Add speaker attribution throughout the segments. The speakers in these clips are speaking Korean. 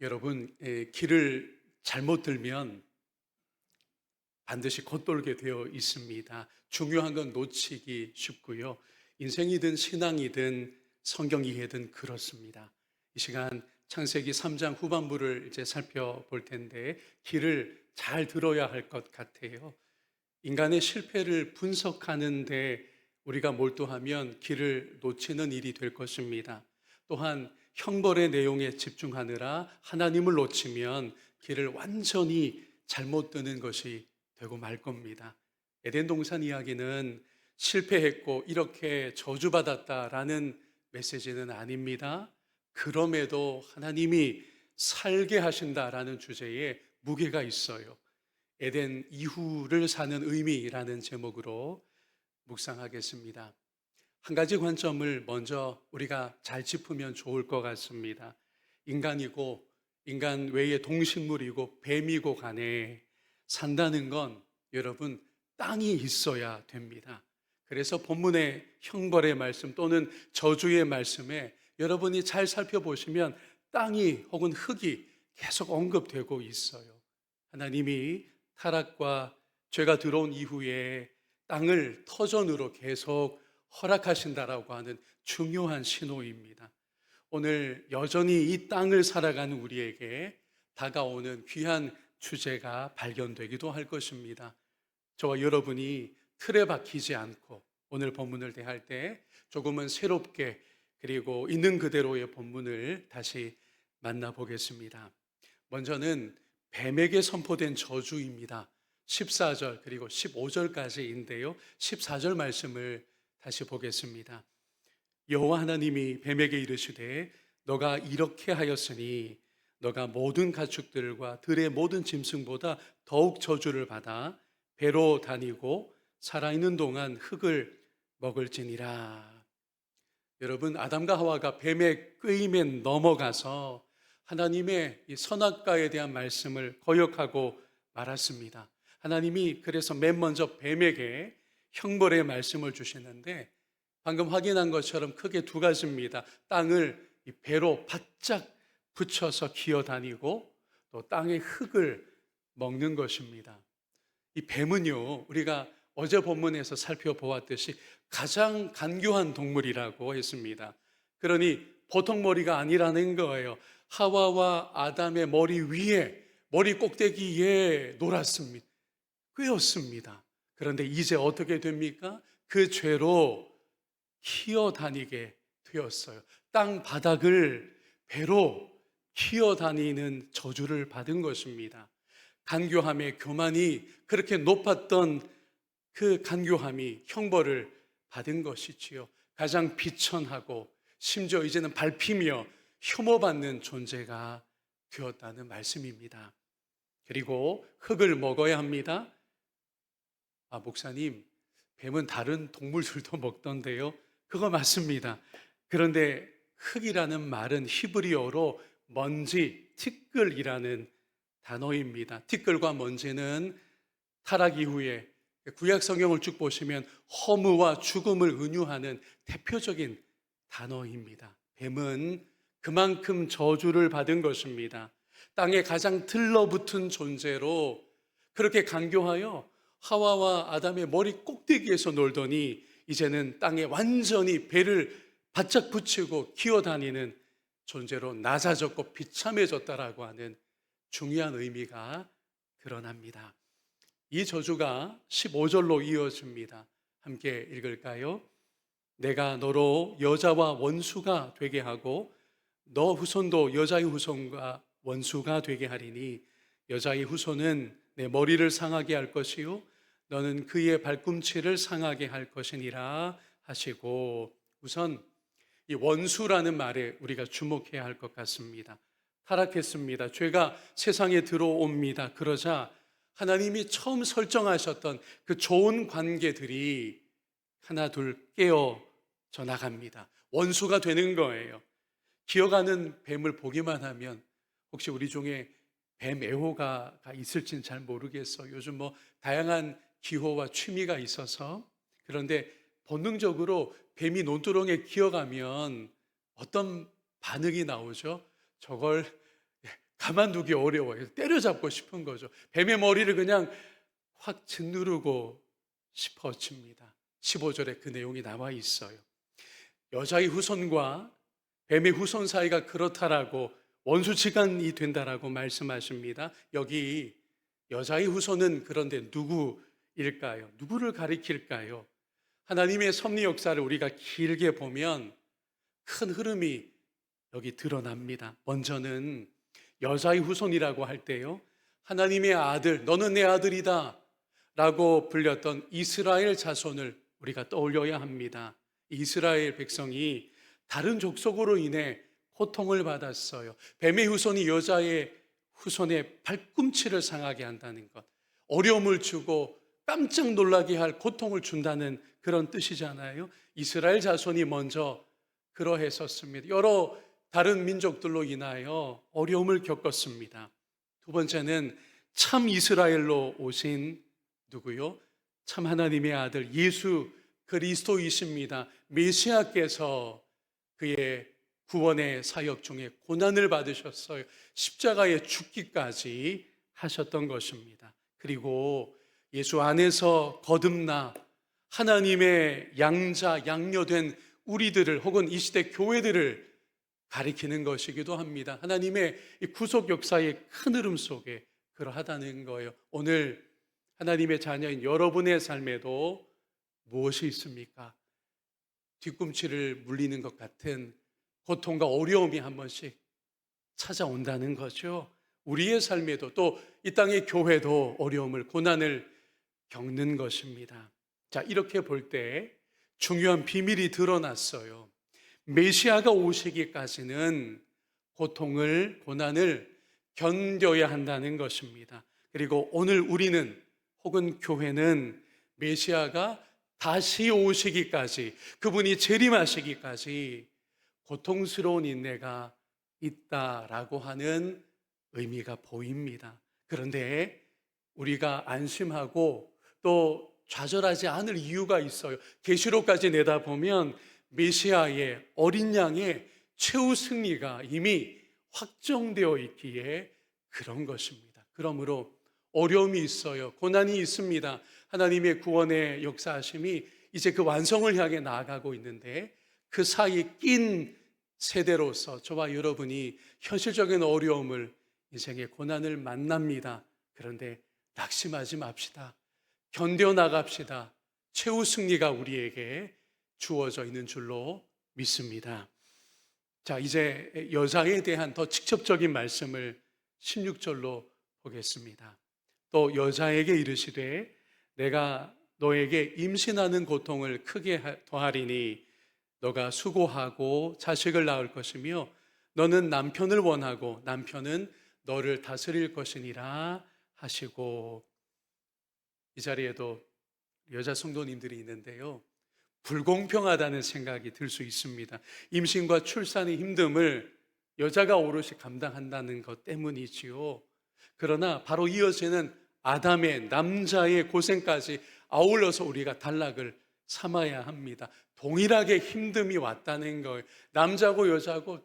Speaker 1: 여러분, 길을 잘못 들면 반드시 겉돌게 되어 있습니다. 중요한 건 놓치기 쉽고요. 인생이든 신앙이든 성경 이해든 그렇습니다. 이 시간 창세기 3장 후반부를 이제 살펴볼 텐데 길을 잘 들어야 할 것 같아요. 인간의 실패를 분석하는데 우리가 몰두하면 길을 놓치는 일이 될 것입니다. 또한 형벌의 내용에 집중하느라 하나님을 놓치면 길을 완전히 잘못 드는 것이 되고 말 겁니다. 에덴 동산 이야기는 실패했고 이렇게 저주받았다라는 메시지는 아닙니다. 그럼에도 하나님이 살게 하신다라는 주제에 무게가 있어요. 에덴 이후를 사는 의미라는 제목으로 묵상하겠습니다. 한 가지 관점을 먼저 우리가 잘 짚으면 좋을 것 같습니다. 인간이고 인간 외에 동식물이고 뱀이고 간에 산다는 건 여러분 땅이 있어야 됩니다. 그래서 본문의 형벌의 말씀 또는 저주의 말씀에 여러분이 잘 살펴보시면 땅이 혹은 흙이 계속 언급되고 있어요. 하나님이 타락과 죄가 들어온 이후에 땅을 터전으로 계속 허락하신다라고 하는 중요한 신호입니다. 오늘 여전히 이 땅을 살아가는 우리에게 다가오는 귀한 주제가 발견되기도 할 것입니다. 저와 여러분이 틀에 박히지 않고 오늘 본문을 대할 때 조금은 새롭게 그리고 있는 그대로의 본문을 다시 만나보겠습니다. 먼저는 뱀에게 선포된 저주입니다. 14절 그리고 15절까지인데요. 14절 말씀을 다시 보겠습니다. 여호와 하나님이 뱀에게 이르시되 너가 이렇게 하였으니 너가 모든 가축들과 들의 모든 짐승보다 더욱 저주를 받아 배로 다니고 살아있는 동안 흙을 먹을지니라. 여러분, 아담과 하와가 뱀의 꾀임에 넘어가서 하나님의 이 선악과에 대한 말씀을 거역하고 말았습니다. 하나님이 그래서 맨 먼저 뱀에게 형벌의 말씀을 주시는데 방금 확인한 것처럼 크게 두 가지입니다. 땅을 이 배로 바짝 붙여서 기어다니고 또 땅의 흙을 먹는 것입니다. 이 뱀은요, 우리가 어제 본문에서 살펴보았듯이 가장 간교한 동물이라고 했습니다. 그러니 보통 머리가 아니라는 거예요. 하와와 아담의 머리 위에, 머리 꼭대기에 놀았습니다. 꿰었습니다. 그런데 이제 어떻게 됩니까? 그 죄로 기어다니게 되었어요. 땅 바닥을 배로 기어다니는 저주를 받은 것입니다. 간교함의 교만이 그렇게 높았던 그 간교함이 형벌을 받은 것이지요. 가장 비천하고 심지어 이제는 밟히며 혐오받는 존재가 되었다는 말씀입니다. 그리고 흙을 먹어야 합니다. 목사님, 뱀은 다른 동물들도 먹던데요. 그거 맞습니다. 그런데 흙이라는 말은 히브리어로 먼지, 티끌이라는 단어입니다. 티끌과 먼지는 타락 이후에 구약 성경을 쭉 보시면 허무와 죽음을 은유하는 대표적인 단어입니다. 뱀은 그만큼 저주를 받은 것입니다. 땅에 가장 들러붙은 존재로 그렇게 간교하여 하와와 아담의 머리 꼭대기에서 놀더니 이제는 땅에 완전히 배를 바짝 붙이고 기어다니는 존재로 낮아졌고 비참해졌다라고 하는 중요한 의미가 드러납니다. 이 저주가 15절로 이어집니다. 함께 읽을까요? 내가 너로 여자와 원수가 되게 하고 너 후손도 여자의 후손과 원수가 되게 하리니 여자의 후손은 내 머리를 상하게 할 것이요 너는 그의 발꿈치를 상하게 할 것이니라 하시고, 우선 이 원수라는 말에 우리가 주목해야 할 것 같습니다. 타락했습니다. 죄가 세상에 들어옵니다. 그러자 하나님이 처음 설정하셨던 그 좋은 관계들이 하나 둘 깨어져 나갑니다. 원수가 되는 거예요. 기어가는 뱀을 보기만 하면, 혹시 우리 중에 뱀 애호가가 있을지는 잘 모르겠어요. 요즘 다양한 기호와 취미가 있어서. 그런데 본능적으로 뱀이 논두렁에 기어가면 어떤 반응이 나오죠? 저걸 가만두기 어려워요. 때려잡고 싶은 거죠. 뱀의 머리를 그냥 확 짓누르고 싶어집니다. 15절에 그 내용이 나와 있어요. 여자의 후손과 뱀의 후손 사이가 그렇다라고 원수지간이 된다라고 말씀하십니다. 여기 여자의 후손은 그런데 누구일까요? 누구를 가리킬까요? 하나님의 섭리 역사를 우리가 길게 보면 큰 흐름이 여기 드러납니다. 먼저는 여자의 후손이라고 할 때요, 하나님의 아들, 너는 내 아들이다 라고 불렸던 이스라엘 자손을 우리가 떠올려야 합니다. 이스라엘 백성이 다른 족속으로 인해 고통을 받았어요. 뱀의 후손이 여자의 후손의 발꿈치를 상하게 한다는 것, 어려움을 주고 깜짝 놀라게 할 고통을 준다는 그런 뜻이잖아요. 이스라엘 자손이 먼저 그러했었습니다. 여러 다른 민족들로 인하여 어려움을 겪었습니다. 두 번째는 참 이스라엘로 오신 누구요? 참 하나님의 아들 예수 그리스도이십니다. 메시아께서 그의 구원의 사역 중에 고난을 받으셨어요. 십자가에 죽기까지 하셨던 것입니다. 그리고 예수 안에서 거듭나 하나님의 양자 양녀된 우리들을, 혹은 이 시대 교회들을 가리키는 것이기도 합니다. 하나님의 이 구속 역사의 큰 흐름 속에 그러하다는 거예요. 오늘 하나님의 자녀인 여러분의 삶에도 무엇이 있습니까? 뒤꿈치를 물리는 것 같은 고통과 어려움이 한 번씩 찾아온다는 거죠. 우리의 삶에도, 또 이 땅의 교회도 어려움을, 고난을 겪는 것입니다. 자, 이렇게 볼 때 중요한 비밀이 드러났어요. 메시아가 오시기까지는 고통을, 고난을 견뎌야 한다는 것입니다. 그리고 오늘 우리는, 혹은 교회는 메시아가 다시 오시기까지, 그분이 재림하시기까지 고통스러운 인내가 있다라고 하는 의미가 보입니다. 그런데 우리가 안심하고 또 좌절하지 않을 이유가 있어요. 계시록까지 내다보면 메시아의 어린 양의 최후 승리가 이미 확정되어 있기에 그런 것입니다. 그러므로 어려움이 있어요. 고난이 있습니다. 하나님의 구원의 역사하심이 이제 그 완성을 향해 나아가고 있는데, 그 사이에 낀 세대로서 저와 여러분이 현실적인 어려움을, 인생의 고난을 만납니다. 그런데 낙심하지 맙시다. 견뎌나갑시다. 최후 승리가 우리에게 주어져 있는 줄로 믿습니다. 자, 이제 여자에 대한 더 직접적인 말씀을 16절로 보겠습니다. 또 여자에게 이르시되 내가 너에게 임신하는 고통을 크게 더하리니 너가 수고하고 자식을 낳을 것이며 너는 남편을 원하고 남편은 너를 다스릴 것이니라 하시고. 이 자리에도 여자 성도님들이 있는데요, 불공평하다는 생각이 들 수 있습니다. 임신과 출산의 힘듦을 여자가 오롯이 감당한다는 것 때문이지요. 그러나 바로 이어지는 아담의, 남자의 고생까지 아울러서 우리가 단락을 삼아야 합니다. 동일하게 힘듦이 왔다는 거예요. 남자고 여자고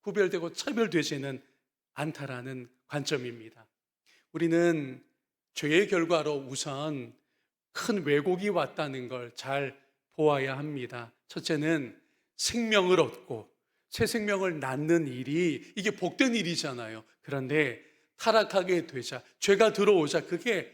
Speaker 1: 구별되고 차별되지는 않다라는 관점입니다. 우리는 죄의 결과로 우선 큰 왜곡이 왔다는 걸 잘 보아야 합니다. 첫째는 생명을 얻고 새 생명을 낳는 일이, 이게 복된 일이잖아요. 그런데 타락하게 되자, 죄가 들어오자 그게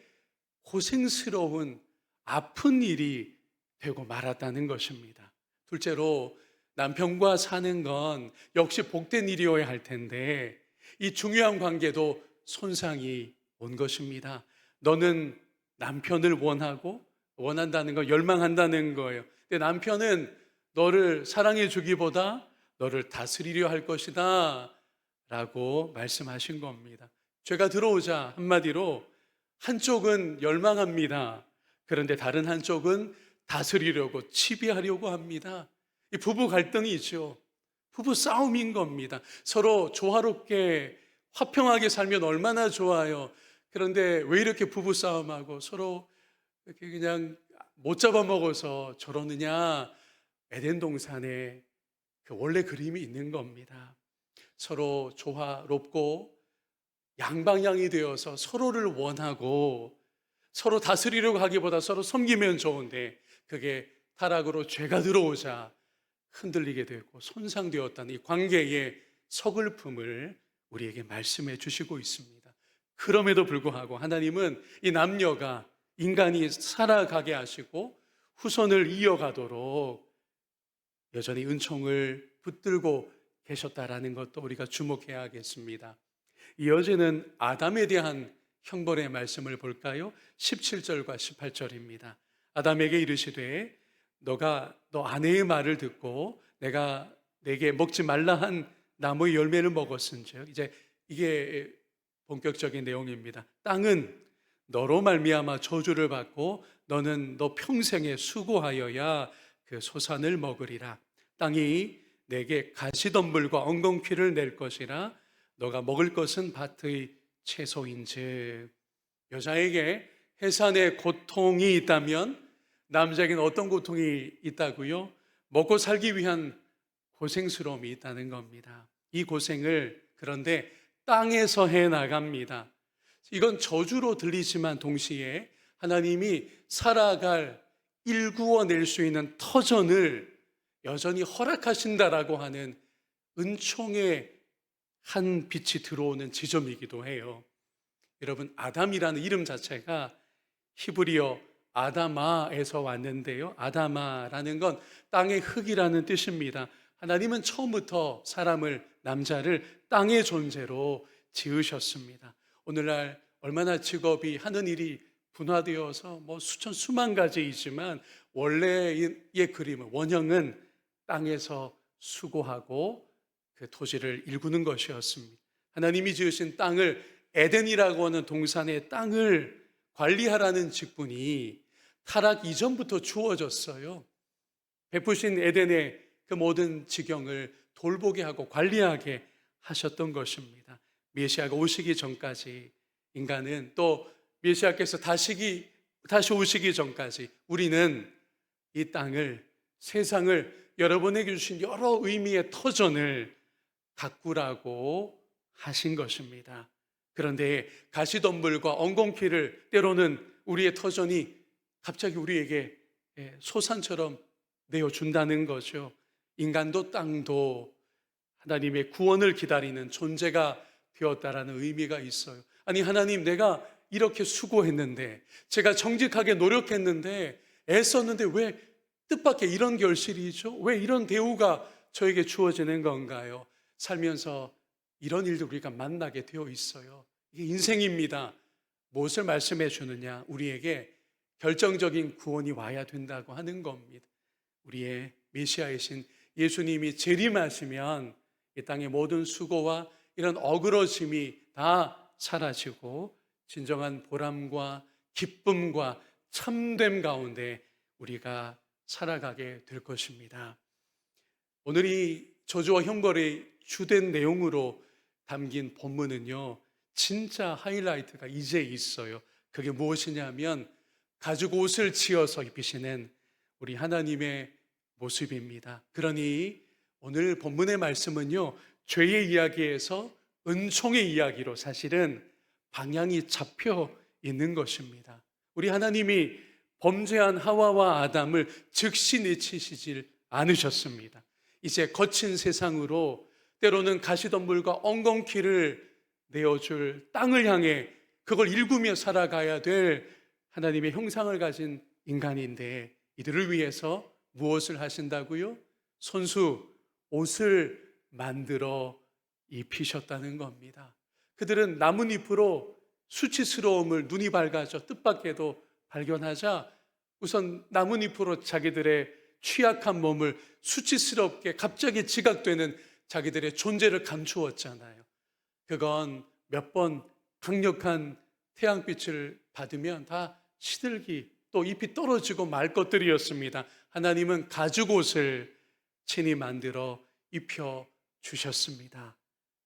Speaker 1: 고생스러운 아픈 일이 되고 말았다는 것입니다. 둘째로 남편과 사는 건 역시 복된 일이어야 할 텐데 이 중요한 관계도 손상이 온 것입니다. 너는 남편을 원한다는 거, 열망한다는 거예요. 근데 남편은 너를 사랑해 주기보다 너를 다스리려 할 것이다 라고 말씀하신 겁니다. 죄가 들어오자 한마디로 한쪽은 열망합니다. 그런데 다른 한쪽은 다스리려고, 치비하려고 합니다. 이 부부 갈등이죠. 부부 싸움인 겁니다. 서로 조화롭게 화평하게 살면 얼마나 좋아요. 그런데 왜 이렇게 부부 싸움하고 서로 이렇게 그냥 못 잡아먹어서 저러느냐. 에덴 동산에 그 원래 그림이 있는 겁니다. 서로 조화롭고 양방향이 되어서 서로를 원하고 서로 다스리려고 하기보다 서로 섬기면 좋은데 그게 타락으로 죄가 들어오자 흔들리게 되고 손상되었다는 이 관계의 서글픔을 우리에게 말씀해 주시고 있습니다. 그럼에도 불구하고 하나님은 이 남녀가 인간이 살아가게 하시고 후손을 이어가도록 여전히 은총을 붙들고 계셨다라는 것도 우리가 주목해야 하겠습니다. 이어지는 아담에 대한 형벌의 말씀을 볼까요? 17절과 18절입니다. 아담에게 이르시되 너가 너 아내의 말을 듣고 내가 내게 먹지 말라 한 나무의 열매를 먹었은즉, 이제 이게 본격적인 내용입니다. 땅은 너로 말미암아 저주를 받고 너는 너 평생에 수고하여야 그 소산을 먹으리라. 땅이 내게 가시덤불과 엉겅퀴를 낼 것이라. 너가 먹을 것은 밭의 채소인즉. 여자에게 해산의 고통이 있다면 남자에게는 어떤 고통이 있다고요? 먹고 살기 위한 고생스러움이 있다는 겁니다. 이 고생을 그런데 땅에서 해 나갑니다. 이건 저주로 들리지만 동시에 하나님이 살아갈 일구어낼 수 있는 터전을 여전히 허락하신다라고 하는 은총의 한 빛이 들어오는 지점이기도 해요. 여러분, 아담이라는 이름 자체가 히브리어 아다마에서 왔는데요, 아다마라는 건 땅의 흙이라는 뜻입니다. 하나님은 처음부터 사람을, 남자를 땅의 존재로 지으셨습니다. 오늘날 얼마나 직업이, 하는 일이 분화되어서 수천 수만 가지이지만 원래의 그림은, 원형은 땅에서 수고하고 그 토지를 일구는 것이었습니다. 하나님이 지으신 땅을, 에덴이라고 하는 동산의 땅을 관리하라는 직분이 타락 이전부터 주어졌어요. 베푸신 에덴의 그 모든 지경을 돌보게 하고 관리하게 하셨던 것입니다. 메시아가 오시기 전까지 인간은, 또 메시아께서 다시 오시기 전까지 우리는 이 땅을, 세상을, 여러분에게 주신 여러 의미의 터전을 가꾸라고 하신 것입니다. 그런데 가시덤불과 엉겅퀴를, 때로는 우리의 터전이 갑자기 우리에게 소산처럼 내어준다는 거죠. 인간도 땅도 하나님의 구원을 기다리는 존재가 되었다라는 의미가 있어요. 아니, 하나님, 내가 이렇게 수고했는데, 제가 정직하게 노력했는데, 애썼는데 왜 뜻밖의 이런 결실이죠? 왜 이런 대우가 저에게 주어지는 건가요? 살면서 이런 일도 우리가 만나게 되어 있어요. 이게 인생입니다. 무엇을 말씀해 주느냐? 우리에게 결정적인 구원이 와야 된다고 하는 겁니다. 우리의 메시아이신 예수님이 재림하시면 이 땅의 모든 수고와 이런 어그러짐이 다 사라지고 진정한 보람과 기쁨과 참됨 가운데 우리가 살아가게 될 것입니다. 오늘 이 저주와 형벌의 주된 내용으로 담긴 본문은요, 진짜 하이라이트가 이제 있어요. 그게 무엇이냐면 가죽 옷을 지어서 입히시는 우리 하나님의 모습입니다. 그러니 오늘 본문의 말씀은요, 죄의 이야기에서 은총의 이야기로 사실은 방향이 잡혀 있는 것입니다. 우리 하나님이 범죄한 하와와 아담을 즉시 내치시질 않으셨습니다. 이제 거친 세상으로, 때로는 가시덤불과 엉겅퀴를 내어줄 땅을 향해 그걸 일구며 살아가야 될 하나님의 형상을 가진 인간인데, 이들을 위해서 무엇을 하신다고요? 손수 옷을 만들어 입히셨다는 겁니다. 그들은 나뭇잎으로 수치스러움을 눈이 밝아져 뜻밖에도 발견하자 우선 나뭇잎으로 자기들의 취약한 몸을 수치스럽게 갑자기 지각되는 자기들의 존재를 감추었잖아요. 그건 몇 번 강력한 태양빛을 받으면 다 시들기, 또 잎이 떨어지고 말 것들이었습니다. 하나님은 가죽옷을 친히 만들어 입혀 주셨습니다.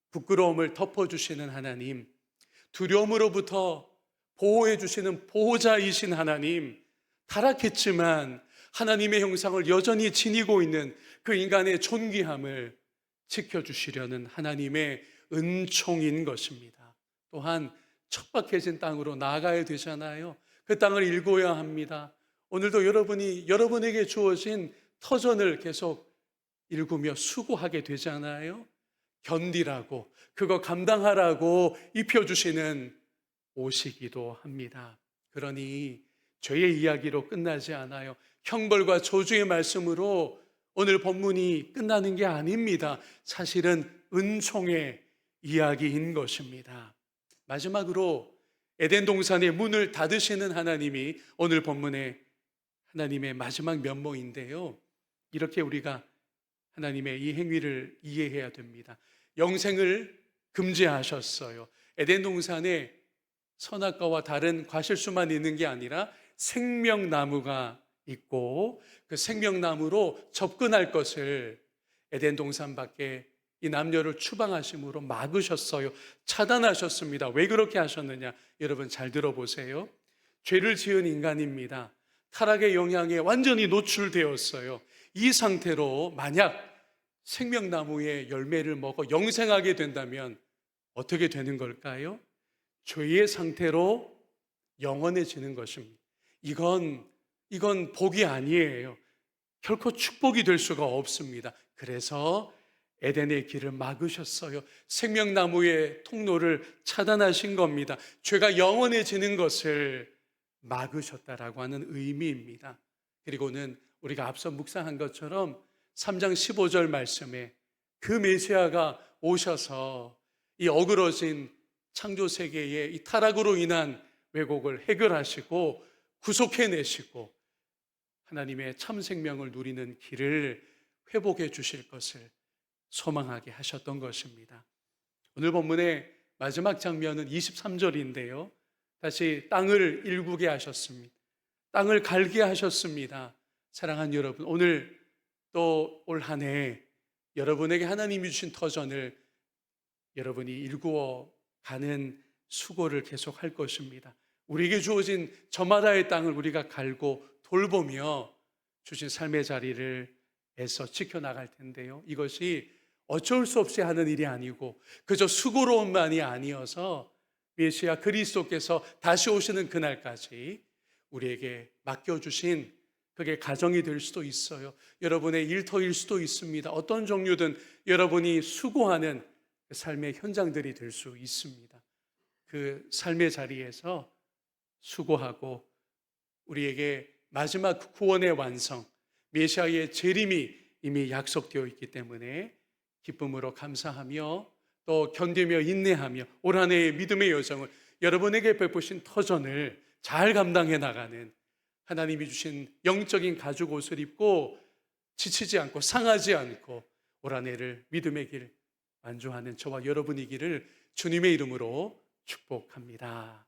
Speaker 1: 부끄러움을 덮어주시는 하나님, 두려움으로부터 보호해 주시는 보호자이신 하나님, 타락했지만 하나님의 형상을 여전히 지니고 있는 그 인간의 존귀함을 지켜주시려는 하나님의 은총인 것입니다. 또한 척박해진 땅으로 나아가야 되잖아요. 그 땅을 일궈야 합니다. 오늘도 여러분에게 주어진 터전을 계속 일구며 수고하게 되잖아요. 견디라고, 그거 감당하라고 입혀주시는 옷이기도 합니다. 그러니 죄의 이야기로 끝나지 않아요. 형벌과 저주의 말씀으로 오늘 본문이 끝나는 게 아닙니다. 사실은 은총의 이야기인 것입니다. 마지막으로 에덴 동산의 문을 닫으시는 하나님이 오늘 본문의 하나님의 마지막 면모인데요. 이렇게 우리가 하나님의 이 행위를 이해해야 됩니다. 영생을 금지하셨어요. 에덴 동산에 선악과와 다른 과실수만 있는 게 아니라 생명나무가 있고 그 생명나무로 접근할 것을 에덴 동산 밖에 이 남녀를 추방하심으로 막으셨어요. 차단하셨습니다. 왜 그렇게 하셨느냐? 여러분 잘 들어보세요. 죄를 지은 인간입니다. 타락의 영향에 완전히 노출되었어요. 이 상태로 만약 생명나무의 열매를 먹어 영생하게 된다면 어떻게 되는 걸까요? 죄의 상태로 영원해지는 것입니다. 이건 복이 아니에요. 결코 축복이 될 수가 없습니다. 그래서 에덴의 길을 막으셨어요. 생명나무의 통로를 차단하신 겁니다. 죄가 영원해지는 것을 막으셨다라고 하는 의미입니다. 그리고는 우리가 앞서 묵상한 것처럼 3장 15절 말씀에 그 메시아가 오셔서 이 어그러진 창조 세계의 이 타락으로 인한 왜곡을 해결하시고 구속해내시고 하나님의 참 생명을 누리는 길을 회복해 주실 것을 소망하게 하셨던 것입니다. 오늘 본문의 마지막 장면은 23절인데요. 다시 땅을 일구게 하셨습니다. 땅을 갈게 하셨습니다. 사랑하는 여러분, 오늘 또 올 한 해 여러분에게 하나님이 주신 터전을 여러분이 일구어 가는 수고를 계속 할 것입니다. 우리에게 주어진 저마다의 땅을 우리가 갈고 돌보며 주신 삶의 자리를 애써 지켜나갈 텐데요. 이것이 어쩔 수 없이 하는 일이 아니고 그저 수고로움만이 아니어서 메시아 그리스도께서 다시 오시는 그날까지 우리에게 맡겨주신 그게 가정이 될 수도 있어요. 여러분의 일터일 수도 있습니다. 어떤 종류든 여러분이 수고하는 삶의 현장들이 될 수 있습니다. 그 삶의 자리에서 수고하고 우리에게 마지막 구원의 완성, 메시아의 재림이 이미 약속되어 있기 때문에 기쁨으로 감사하며 또 견디며 인내하며 올 한 해의 믿음의 여정을 여러분에게 베푸신 터전을 잘 감당해 나가는 하나님이 주신 영적인 가죽 옷을 입고 지치지 않고 상하지 않고 올 한 해를 믿음의 길 완주하는 저와 여러분이기를 주님의 이름으로 축복합니다.